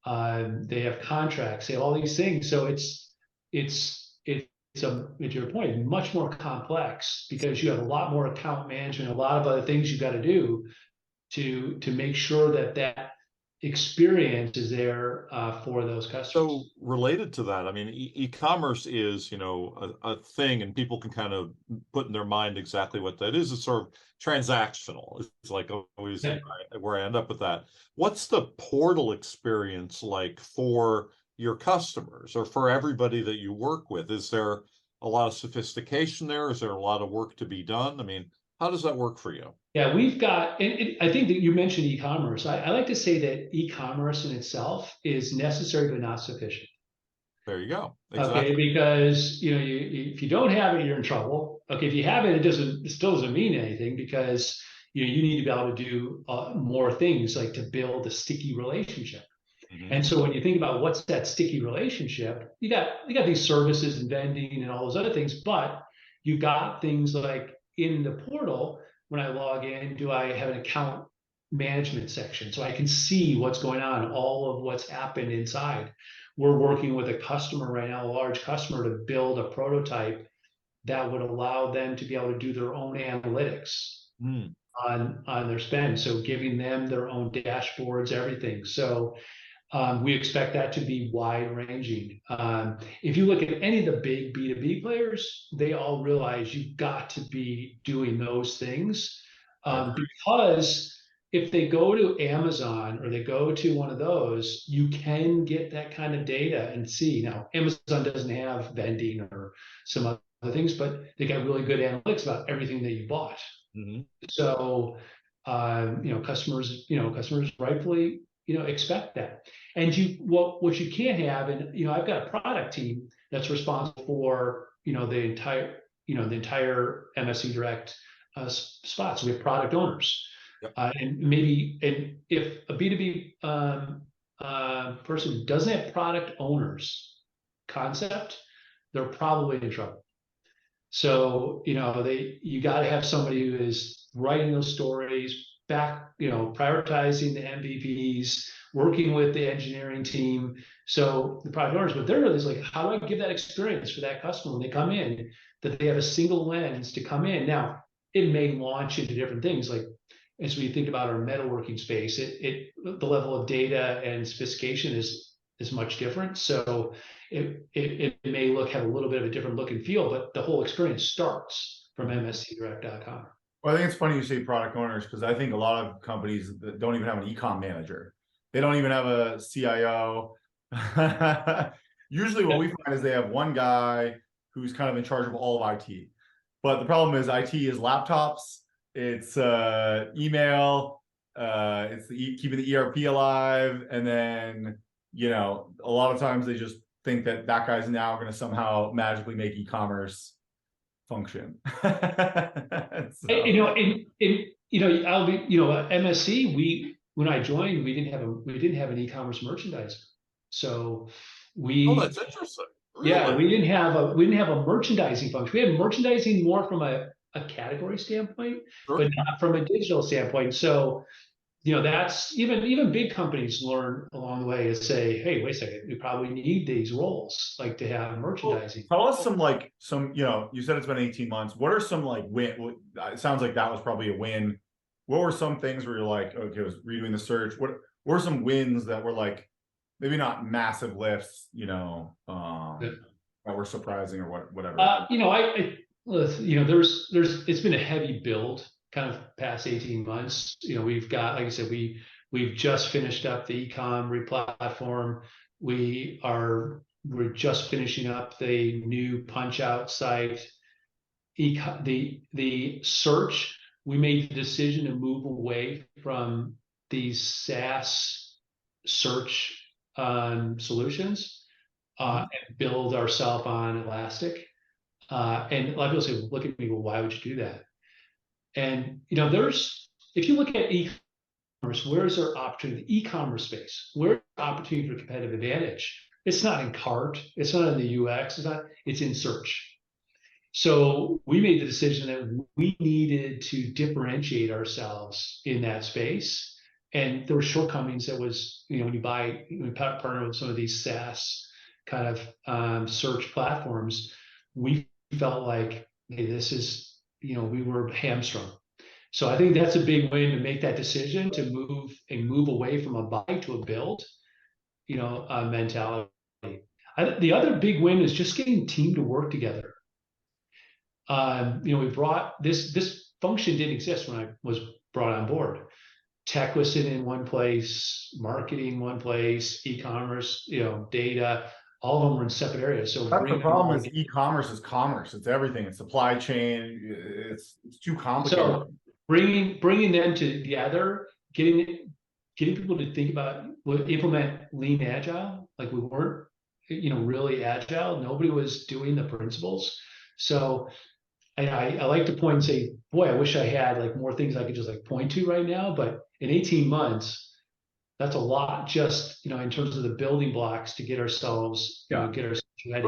They have contracts. They have all these things. So to your point, much more complex, because you have a lot more account management, a lot of other things you've got to do to make sure that experience is there for those customers. So related to that, I mean, e-commerce is, you know, a thing, and people can kind of put in their mind exactly what that is. It's sort of transactional. It's like always where I end up with that. What's the portal experience like for your customers or for everybody that you work with? Is there a lot of sophistication there? Is there a lot of work to be done? I mean, how does that work for you? Yeah, we've got, and I think that you mentioned e-commerce. I like to say that e-commerce in itself is necessary but not sufficient. There you go. Exactly. Okay, because you know, if you don't have it, you're in trouble. Okay, if you have it, it still doesn't mean anything, because you need to be able to do more things, like to build a sticky relationship. And so when you think about what's that sticky relationship, you got these services and vending and all those other things, but you got things like in the portal. When I log in, do I have an account management section so I can see what's going on, all of what's happened inside? We're working with a customer right now, a large customer, to build a prototype that would allow them to be able to do their own analytics on their spend. So giving them their own dashboards, everything. So we expect that to be wide ranging. If you look at any of the big B2B players, they all realize you've got to be doing those things, because if they go to Amazon or they go to one of those, you can get that kind of data and see. Now, Amazon doesn't have vending or some other things, but they got really good analytics about everything that you bought. So, customers rightfully, expect that. And what you can't have, and I've got a product team that's responsible for the entire MSC Direct spots. We have product owners, and if a B2B person doesn't have product owners concept, they're probably in trouble. So you got to have somebody who is writing those stories, prioritizing the MVPs, working with the engineering team. So the product owners, but they're really like, how do I give that experience for that customer when they come in, that they have a single lens to come in? Now, it may launch into different things. Like as we think about our metalworking space, the level of data and sophistication is much different. So it may have a little bit of a different look and feel, but the whole experience starts from mscdirect.com. Well, I think it's funny you say product owners, because I think a lot of companies that don't even have an e-com manager. They don't even have a CIO. Usually what we find is they have one guy who's kind of in charge of all of IT. But the problem is IT is laptops, it's email, it's keeping the ERP alive. And then, a lot of times they just think that guy's now going to somehow magically make e-commerce function. MSC, when I joined, we didn't have an e-commerce merchandiser. So that's interesting. Yeah, Really? we didn't have a merchandising function. We had merchandising more from a category standpoint, Sure. but not from a digital standpoint. So, that's even big companies learn along the way to say, hey, wait a second, we probably need these roles, like to have Well, merchandising. tell us some, you said it's been 18 months. What are some like it sounds like that was probably a win. What were some things where you're like, okay, I was redoing the search. What were some wins that were like, maybe not massive lifts, that were surprising or whatever? There's it's been a heavy build kind of past 18 months. We've got, like I said, we've just finished up the e-com replatform. We're just finishing up the new punch out site. The search, we made the decision to move away from these SaaS search solutions and build ourselves on Elastic. And a lot of people say, look at me, well, why would you do that? And if you look at e-commerce, where's our opportunity? The e-commerce space, where's the opportunity for competitive advantage? It's not in cart, it's not in the UX, it's in search. So we made the decision that we needed to differentiate ourselves in that space. And there were shortcomings that was, when you partner with some of these SaaS kind of search platforms, we felt like, hey, this is, we were hamstrung. So I think that's a big win to make that decision to move away from a buy to a build, mentality. The other big win is just getting team to work together. We brought this function didn't exist when I was brought on board. Tech was sitting in one place, marketing one place, e-commerce, data, all of them were in separate areas. So That's the problem is e-commerce is commerce. It's everything. It's supply chain. It's too complicated. So bringing them together, getting people to think about, implement lean agile. Like we weren't, really agile. Nobody was doing the principles. So I like to point and say, boy, I wish I had like more things I could just like point to right now. But in 18 months, that's a lot just, in terms of the building blocks to get ourselves, get ourselves ready.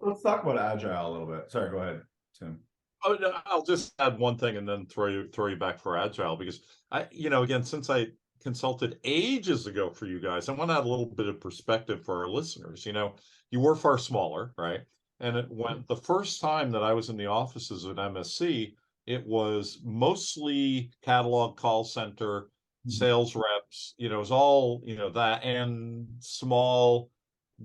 Let's talk about agile a little bit. Sorry, go ahead, Tim. Oh, no, I'll just add one thing and then throw you back for agile, because again, since I consulted ages ago for you guys, I want to add a little bit of perspective for our listeners. You were far smaller, right? And when the first time that I was in the offices at MSC, it was mostly catalog, call center, sales reps. It was all that, and small,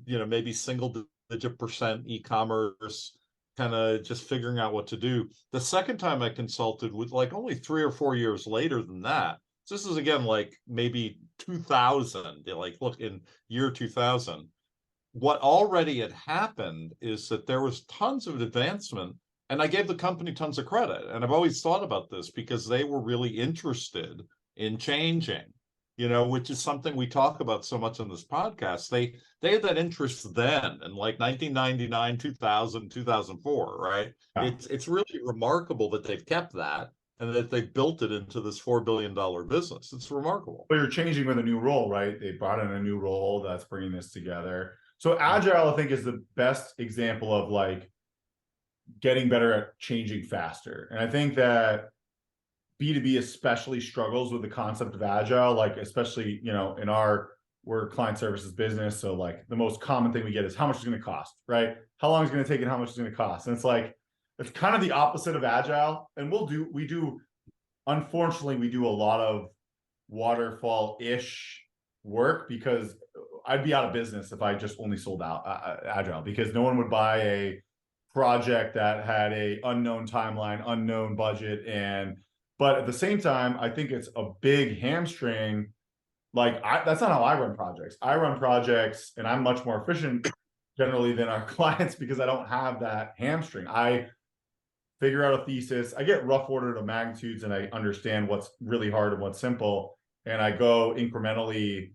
maybe single digit percent e-commerce, kind of just figuring out what to do. The second time I consulted, with like only 3 or 4 years later than that. This is again like maybe 2000. Like, look, in year 2000, what already had happened is that there was tons of advancement, and I gave the company tons of credit. And I've always thought about this because they were really interested in changing, which is something we talk about so much on this podcast. They had that interest then in like 1999, 2000, 2004, right? Yeah. It's really remarkable that they've kept that and that they've built it into this $4 billion business. It's remarkable. But you're changing with a new role, right? They brought in a new role that's bringing this together. So agile, I think, is the best example of like getting better at changing faster. And I think that B2B especially struggles with the concept of agile, like especially, we're a client services business. So like the most common thing we get is how much it's going to cost, right? How long it's going to take and how much it's going to cost. And it's like, it's kind of the opposite of agile. And unfortunately, we do a lot of waterfall-ish work, because I'd be out of business if I just only sold out agile, because no one would buy a project that had a unknown timeline, unknown budget. But at the same time, I think it's a big hamstring. Like that's not how I run projects. I run projects and I'm much more efficient generally than our clients because I don't have that hamstring. I figure out a thesis. I get rough order to magnitudes and I understand what's really hard and what's simple. And I go incrementally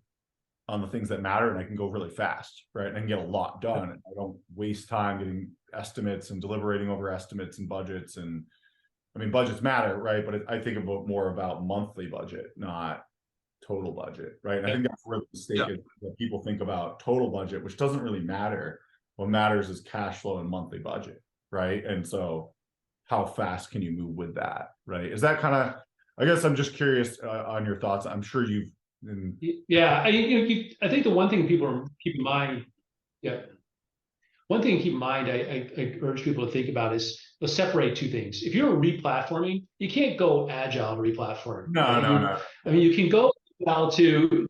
on the things that matter, and I can go really fast, right? And I can get a lot done. And I don't waste time getting estimates and deliberating over estimates and budgets. And I mean, budgets matter, right? But I think more about monthly budget, not total budget, right? And I think that's where the mistake is, that people think about total budget, which doesn't really matter. what matters is cash flow and monthly budget, right? And so how fast can you move with that, right? Is that kind of, I guess I'm just curious on your thoughts. I'm sure you've been... Yeah, I think the one thing people keep in mind, yeah, one thing to keep in mind, I urge people to think about is, let's separate two things. If you're replatforming, you can't go agile replatforming. No, right? no. I mean, you can go agile to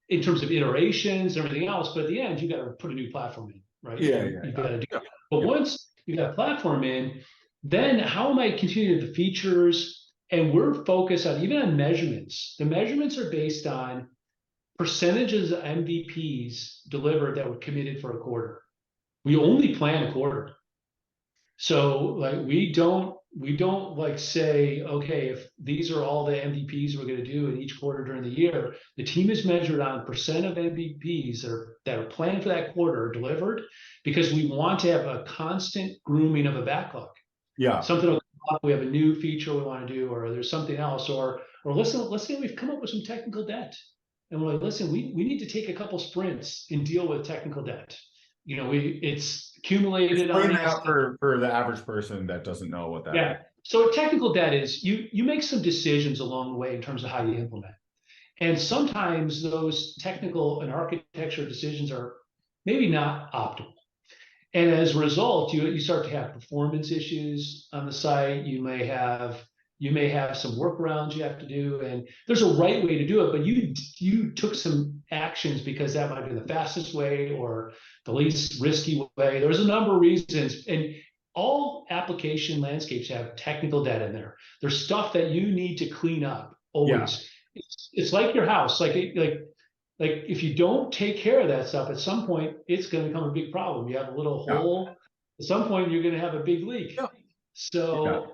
in terms of iterations and everything else, but at the end, you got to put a new platform in, right? You got to do it. But once you got a platform in, then how am I continuing the features? And we're focused on even on measurements. The measurements are based on percentages of MVPs delivered that were committed for a quarter. We only plan a quarter. So like we don't like say, okay, if these are all the MVPs we're going to do in each quarter during the year, the team is measured on percent of MVPs that are planned for that quarter delivered, because we want to have a constant grooming of a backlog. Yeah. Something will come up, we have a new feature we want to do, or there's something else, or listen, let's say we've come up with some technical debt. And we're like, listen, we need to take a couple sprints and deal with technical debt. You know, it's accumulated. Explain that for the average person that doesn't know what that is. Yeah. So technical debt is you make some decisions along the way in terms of how you implement. And sometimes those technical and architecture decisions are maybe not optimal. And as a result, you start to have performance issues on the site. You may have some workarounds you have to do, and there's a right way to do it, but you took some actions because that might be the fastest way or the least risky way. There's a number of reasons, and all application landscapes have technical debt in there. There's stuff that you need to clean up always. Yeah. It's like your house, like if you don't take care of that stuff, at some point it's going to become a big problem. You have a little hole. At some point, you're going to have a big leak. Yeah. So,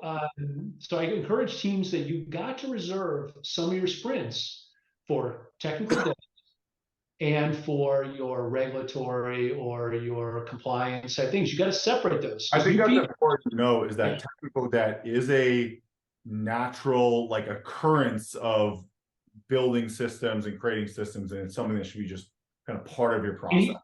so I encourage teams that you've got to reserve some of your sprints for technical debt and for your regulatory or your compliance type things. You got to separate those. I think that's important to know, is that technical debt is a natural like occurrence of building systems and creating systems, and it's something that should be just kind of part of your process.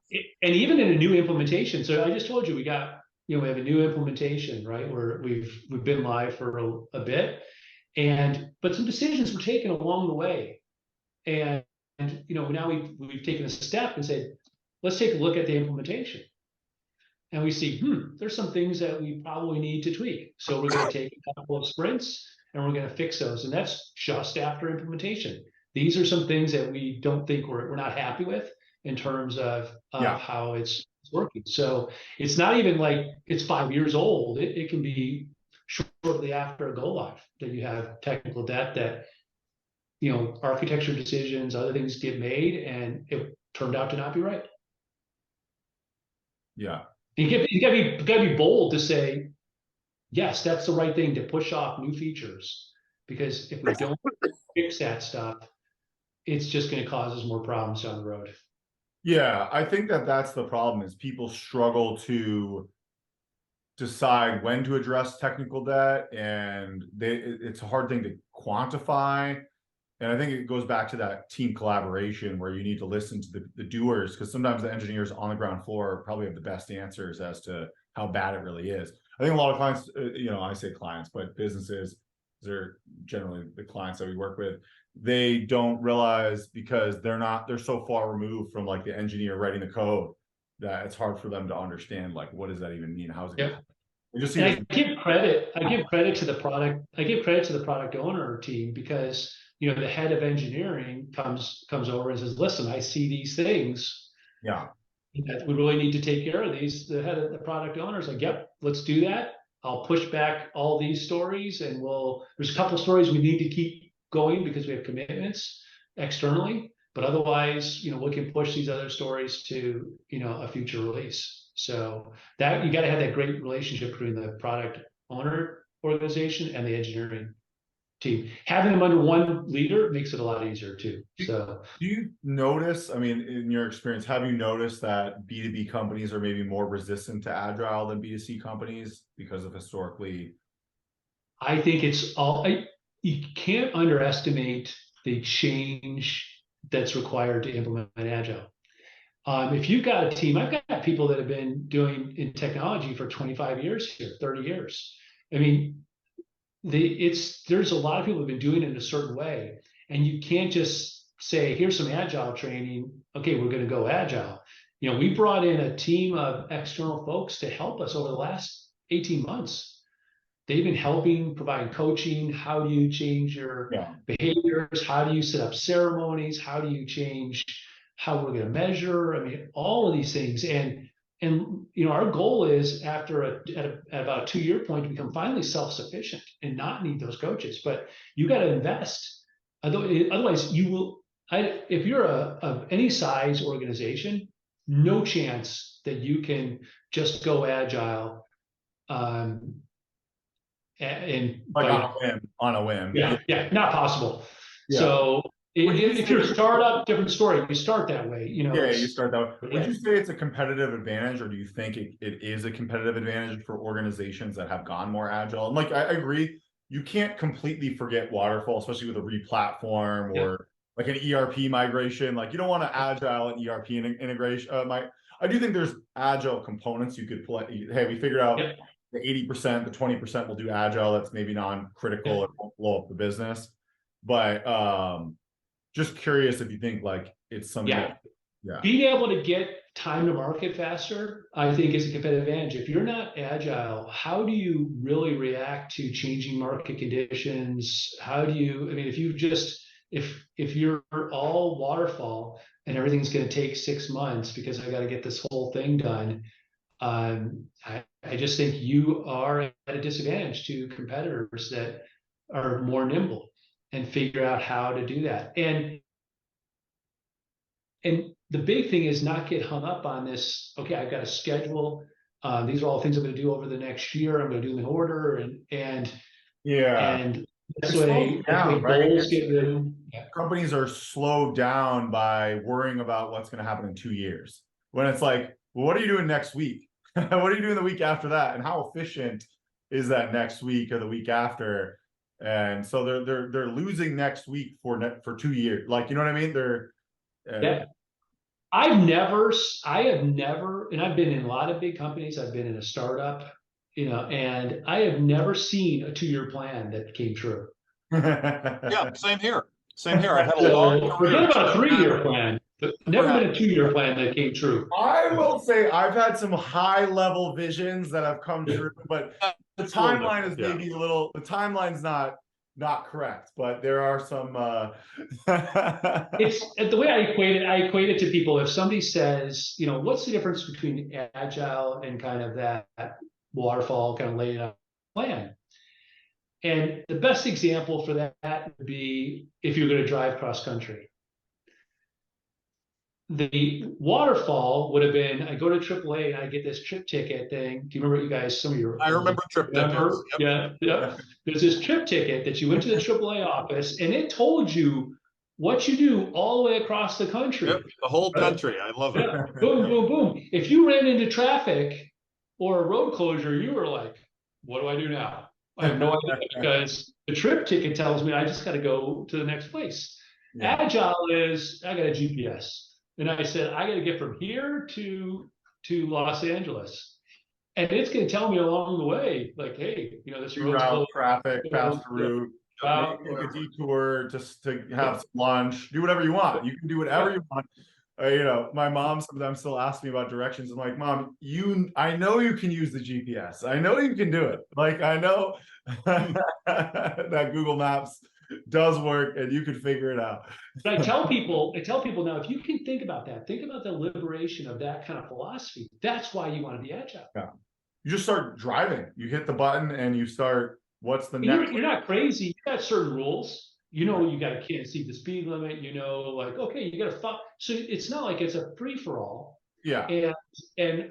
And even in a new implementation. So I just told you we got. We have a new implementation, right? Where we've been live for a bit, but some decisions were taken along the way, and now we've taken a step and said, let's take a look at the implementation, and we see there's some things that we probably need to tweak. So we're going to take a couple of sprints and we're going to fix those, and that's just after implementation. These are some things that we don't think we're not happy with in terms of how it's working. So it's not even like it's 5 years old. It can be shortly after a go live that you have technical debt that, architecture decisions, other things get made, and it turned out to not be right. Yeah. You gotta be bold to say, yes, that's the right thing to push off new features, because if we don't fix that stuff, it's just going to cause us more problems down the road. Yeah, I think that's the problem, is people struggle to decide when to address technical debt, and it's a hard thing to quantify. And I think it goes back to that team collaboration where you need to listen to the doers, because sometimes the engineers on the ground floor probably have the best answers as to how bad it really is. I think a lot of clients, I say clients, but businesses, they're generally the clients that we work with, they don't realize, because they're so far removed from like the engineer writing the code, that it's hard for them to understand, like, what does that even mean? How's it? I give credit to the product. I give credit to the product owner team, because the head of engineering comes over and says, listen, I see these things. Yeah. That we really need to take care of these. The head of the product owner is like, yep, let's do that. I'll push back all these stories, and there's a couple of stories we need to keep going because we have commitments externally, but otherwise, we can push these other stories to, a future release. So that you got to have that great relationship between the product owner organization and the engineering team. Having them under one leader makes it a lot easier too. So do you notice, I mean, in your experience, have you noticed that B2B companies are maybe more resistant to agile than B2C companies because of historically? I think you can't underestimate the change that's required to implement agile. If you've got a team, I've got people that have been doing in technology for 25 years here, 30 years. I mean, there's a lot of people who've been doing it in a certain way, and you can't just say, here's some agile training. Okay, we're going to go agile. We brought in a team of external folks to help us over the last 18 months. They've been helping, providing coaching. How do you change your behaviors? How do you set up ceremonies? How do you change how we're going to measure? I mean, all of these things. And our goal is at about a 2-year point to become finally self-sufficient and not need those coaches. But you got to invest. Otherwise, you will. If you're of any size organization, no chance that you can just go agile. And like on a whim. Yeah, not possible. Yeah. So if you're a startup, different story. You start that way, Yeah, you start that way. Would you say it's a competitive advantage, or do you think it is a competitive advantage for organizations that have gone more agile? And like, I agree, you can't completely forget waterfall, especially with a replatform or like an ERP migration. Like, you don't want to agile an ERP integration. I do think there's agile components you could play. Hey, we figured out the 80%, the 20% will do agile. That's maybe non-critical. It won't blow up the business. But just curious if you think like it's something. Being able to get time to market faster, I think, is a competitive advantage. If you're not agile, how do you really react to changing market conditions? How do you? I mean, if you're all waterfall and everything's going to take 6 months because I got to get this whole thing done. I just think you are at a disadvantage to competitors that are more nimble and figure out how to do that. And the big thing is not get hung up on this. Okay, I've got a schedule. These are all things I'm going to do over the next year. I'm going to do them in order, and this way, goals get written. Companies are slowed down by worrying about what's going to happen in 2 years. When it's like, well, what are you doing next week? What are you doing the week after that? And how efficient is that next week or the week after? And so they're losing next week for 2 years. Like, you know what I mean? I have never, and I've been in a lot of big companies. I've been in a startup, and I have never seen a 2-year plan that came true. Yeah, same here. Same here. I had a long forget about a 3-year plan. Never been a 2-year plan that came true. I will say I've had some high-level visions that have come true, but the timeline is maybe a little. The timeline's not correct, but there are some. It's the way I equate it to people. If somebody says, what's the difference between agile and kind of that waterfall kind of laid out plan? And the best example for that would be if you're going to drive cross country. The waterfall would have been, I go to AAA and I get this trip ticket thing. Do you remember you guys, some of your... I remember trip tickets. Yeah. There's this trip ticket that you went to the AAA office and it told you what you do all the way across the country. Yep, the whole country. I love it. Boom, boom, boom. If you ran into traffic or a road closure, you were like, what do I do now? I have no idea, because the trip ticket tells me I just got to go to the next place. Agile is, I got a GPS. And I said, I got to get from here to Los Angeles. And it's going to tell me along the way, like, hey, this route, traffic, faster route, make a detour just to have some lunch, do whatever you want. You can do whatever you want. My mom sometimes still asks me about directions. I'm like, Mom, I know you can use the GPS. I know you can do it. Like, I know that Google Maps does work and you can figure it out. But I tell people now, if you can think about that, think about the liberation of that kind of philosophy. That's why you want to be agile. Yeah. You just start driving. You hit the button and you start, what's the next? You're not crazy. You got certain rules. You can't exceed the speed limit, like, okay, you got to follow. So it's not like it's a free for all. Yeah. And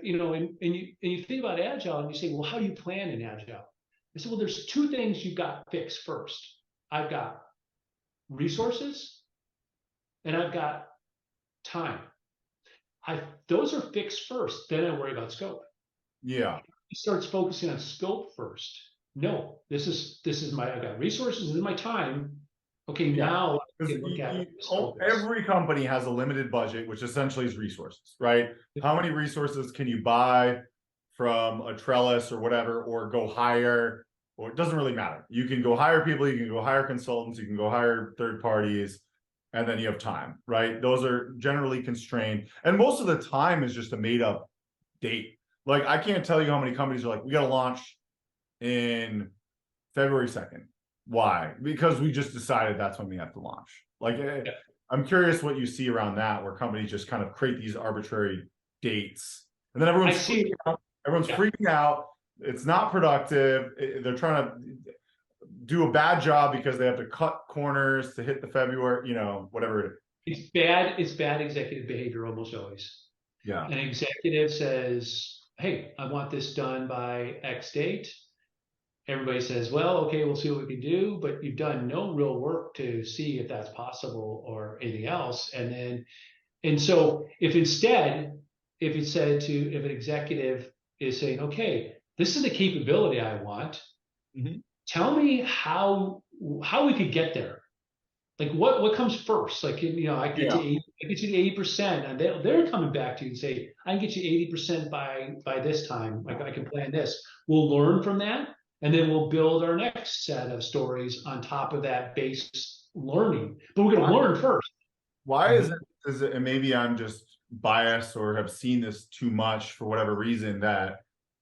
you think about agile and you say, well, how do you plan in agile? I said, well, there's 2 things you've got fixed first. I've got resources and I've got time. Those are fixed first. Then I worry about scope. Yeah. He starts focusing on scope first. No, this is I've got resources, this is my time. Okay, now can look at focus. every company has a limited budget, which essentially is resources, right? How many resources can you buy from a Trellis or whatever, or go hire, or it doesn't really matter. You can go hire people, you can go hire consultants, you can go hire third parties, and then you have time, right? Those are generally constrained. And most of the time is just a made up date. Like, I can't tell you how many companies are like, we got to launch in February 2nd. Why? Because we just decided that's when we have to launch. Like, I'm curious what you see around that, where companies just kind of create these arbitrary dates, and then everyone's freaking out. It's not productive. They're trying to do a bad job because they have to cut corners to hit the February, whatever. It's bad executive behavior almost always. Yeah. An executive says, hey, I want this done by X date. Everybody says, well, okay, we'll see what we can do, but you've done no real work to see if that's possible or anything else. And so if an executive is saying, okay, this is the capability I want, tell me how we could get there. Like what comes first? Like, I get you to 80%, and they're coming back to you and say, I can get you 80% by this time. Like, I can plan this. We'll learn from that, and then we'll build our next set of stories on top of that base learning. But we're going to learn first. Why is it, and maybe I'm just biased or have seen this too much for whatever reason, that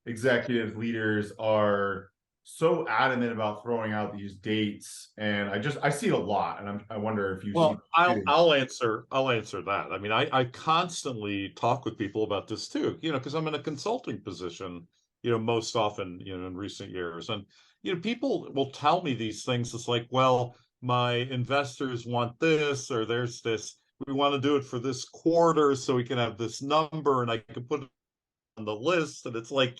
executive leaders are so adamant about throwing out these dates, and I see it a lot, and I wonder if you. Well, I'll answer that. I mean, I constantly talk with people about this too, because I'm in a consulting position, most often, in recent years, and people will tell me these things. It's like, well, my investors want this, or there's this. We want to do it for this quarter, so we can have this number, and I can put it on the list. And it's like,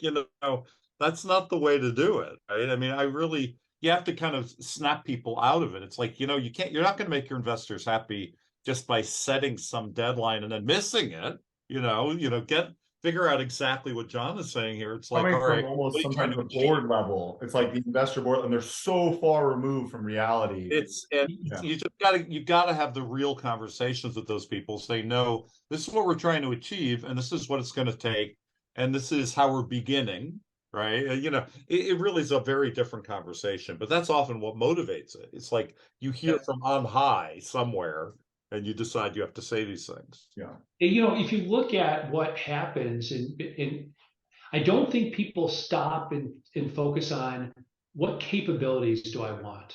that's not the way to do it, right? I mean, you have to kind of snap people out of it. It's like, you're not going to make your investors happy just by setting some deadline and then missing it. Figure out exactly what John is saying here. It's like, all right, almost sometimes the board level. It's like the investor board, and they're so far removed from reality. You gotta have the real conversations with those people. Say, no, this is what we're trying to achieve, and this is what it's going to take, and this is how we're beginning. Right. It really is a very different conversation, but that's often what motivates it. It's like you hear from on high somewhere and you decide you have to say these things. Yeah. If you look at what happens, and I don't think people stop and focus on what capabilities do I want.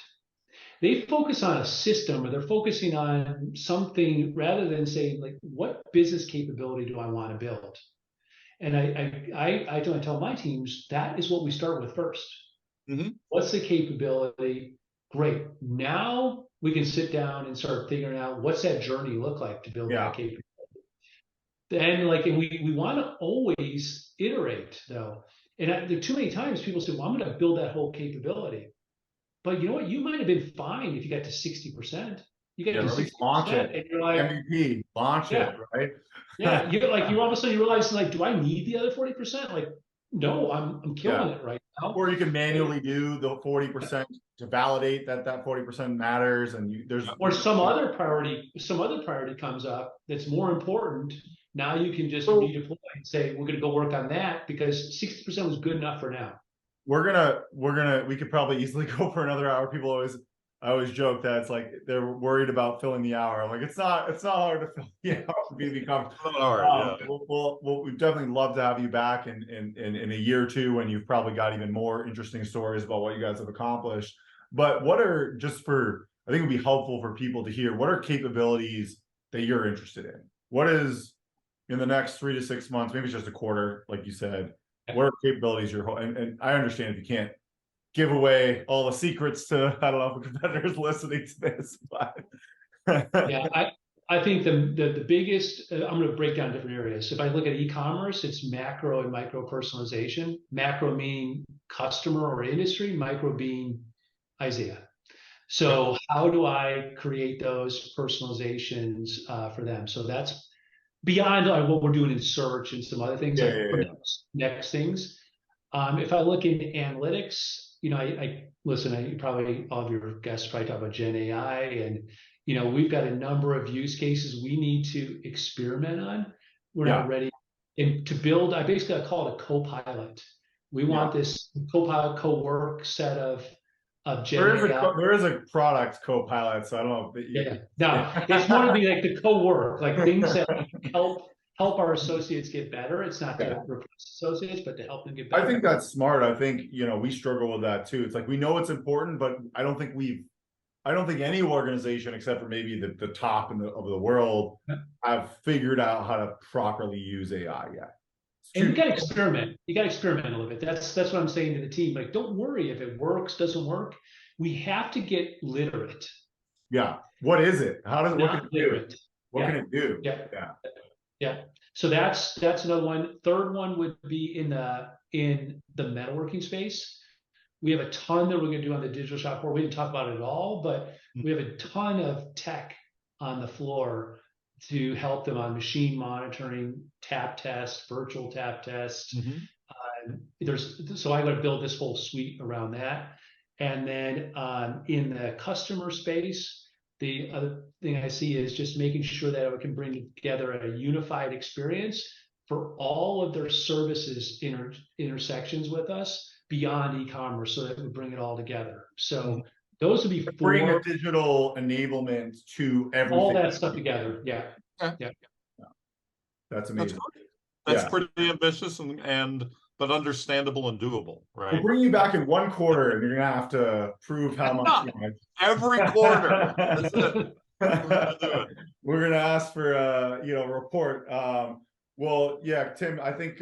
They focus on a system, or they're focusing on something rather than saying, like, what business capability do I want to build? And I tell my teams, that is what we start with first. What's the capability? Great. Now we can sit down and start figuring out what's that journey look like to build that capability. Then, we want to always iterate, though. And there are too many times people say, well, I'm going to build that whole capability. But you know what? You might have been fine if you got to 60%. You get to 60%, launch it, and you're like, MVP, launch it, right? Yeah, you all of a sudden you realize, like, do I need the other 40%? Like, no, I'm killing it right now. Or you can manually do the 40% to validate that 40% matters, and or some other priority comes up that's more important. Now you can just redeploy and say, we're going to go work on that because 60% was good enough for now. We could probably easily go for another hour. I always joke that it's like they're worried about filling the hour. I'm like, it's not hard to fill the hour for B2B conference. We'd definitely love to have you back in a year or two when you've probably got even more interesting stories about what you guys have accomplished. But I think it would be helpful for people to hear, what are capabilities that you're interested in? What is, in the next 3 to 6 months, maybe it's just a quarter, like you said, what are capabilities and I understand if you can't give away all the secrets to, I don't know if a competitor's listening to this, but I think the biggest, I'm going to break down different areas. If I look at e-commerce, it's macro and micro personalization. Macro meaning customer or industry, micro being Isaiah. So how do I create those personalizations for them? So that's beyond what we're doing in search and some other things, next things. If I look in analytics, I listen, probably all of your guests probably talk about Gen AI, and we've got a number of use cases we need to experiment on. We're Yeah. not ready. And to build, I call it a co-pilot. We want this co-pilot, co-work set of Gen AI. There is a product co-pilot, so I don't know if No, it's more to be like the co-work, like things that help our associates get better. It's not to replace associates, but to help them get better. I think that's smart. I think, we struggle with that too. It's like, we know it's important, but I don't think any organization, except for maybe the top of the world, have figured out how to properly use AI yet. And you got to experiment. You got to experiment a little bit. That's what I'm saying to the team. Like, don't worry if it works, doesn't work. We have to get literate. Yeah. What is it? What can it do? What can it do? Yeah. So that's another one. Third one would be in the metalworking space. We have a ton that we're going to do on the digital shop floor. We didn't talk about it at all, but we have a ton of tech on the floor to help them on machine monitoring, tap test, virtual tap test. So I got to build this whole suite around that. And then in the customer space, the other thing I see is just making sure that we can bring together a unified experience for all of their services intersections with us beyond e-commerce, so that we bring it all together. So those would be four. Bring a digital enablement to everything. All that stuff together. Yeah. That's amazing. That's pretty ambitious but understandable and doable, right? We'll bring you back in 1 quarter, and you're gonna have to prove how much. Every quarter. That's it. We're gonna ask for a report. Well, yeah, Tim, I think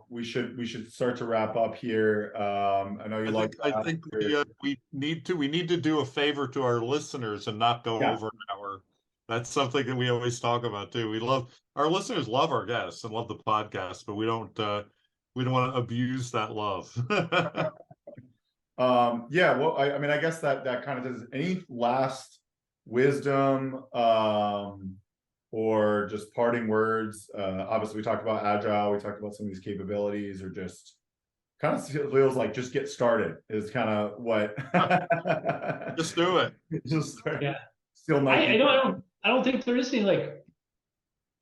we should start to wrap up here. I know you I think we need to do a favor to our listeners and not go over an hour. That's something that we always talk about too. Our listeners love our guests and love the podcast, but we don't want to abuse that love. Well, I mean, I guess that kind of does. Any last wisdom or just parting words? Obviously we talked about agile, we talked about some of these capabilities, or just kind of feels like just get started is kind of what. Just do it. Just start. Yeah. Still I don't think there is any, like,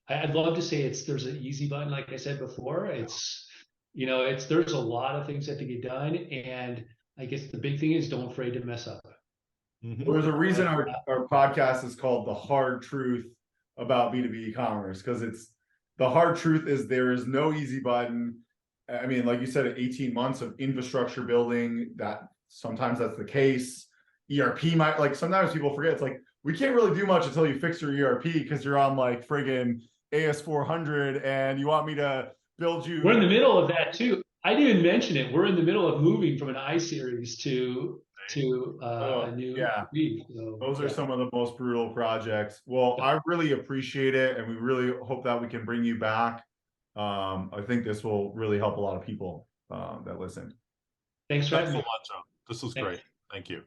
I'd love to say there's an easy button, like I said before. There's a lot of things that have to get done, and I guess the big thing is don't afraid to mess up. There's a reason our podcast is called The Hard Truth About B2B e-commerce, because the hard truth is there is no easy button. I mean, like you said, 18 months of infrastructure building, that sometimes that's the case. ERP might, like, sometimes people forget, it's like, we can't really do much until you fix your ERP, because you're on like friggin' AS400 and you want me to build you. We're in the middle of that too. I didn't even mention it. We're in the middle of moving from an iSeries to a new. So, those are some of the most brutal projects. Well, I really appreciate it, and we really hope that we can bring you back. I think this will really help a lot of people that listen. Thanks for having me. This was great. Thank you.